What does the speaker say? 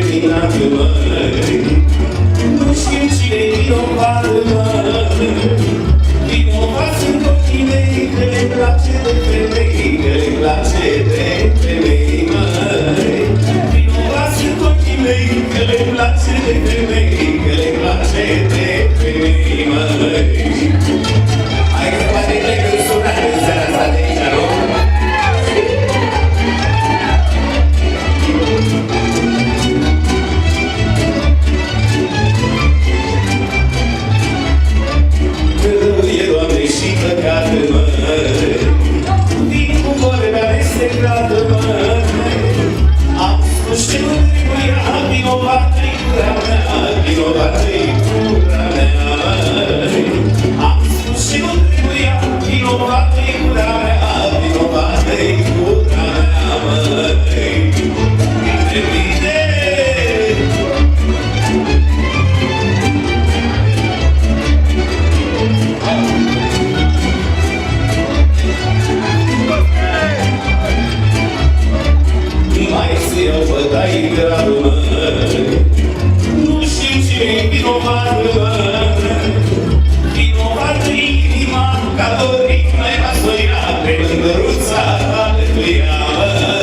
terminat, măi. Nu știu cine-i vinovat, măi. Vinovat sunt ochii mei, că le place de femei, că le place de femei, măi. Vinovat sunt ochii mei, că le place de femei, că le place de femei, măi. Hai că poate trec în sunare în seara asta de aici, nu? Dă-i, Doamne, și păcată, măi. Vin cu vorbea nesecrată, măi. Am spus ce nu trebuia, vinovat-i gura mea, vinovat-i gura mea, măi. Am spus ce nu trebuia, vinovat-i gura mea, vinovat-i gura mea, măi. Bine, bine! Mai se iau bătaie gravă, măi. Nu știu ce-i vinovat, măi. Vinovat-i inima, ca dorit mai la soia, pe lângă ruța ta de cu ea, măi.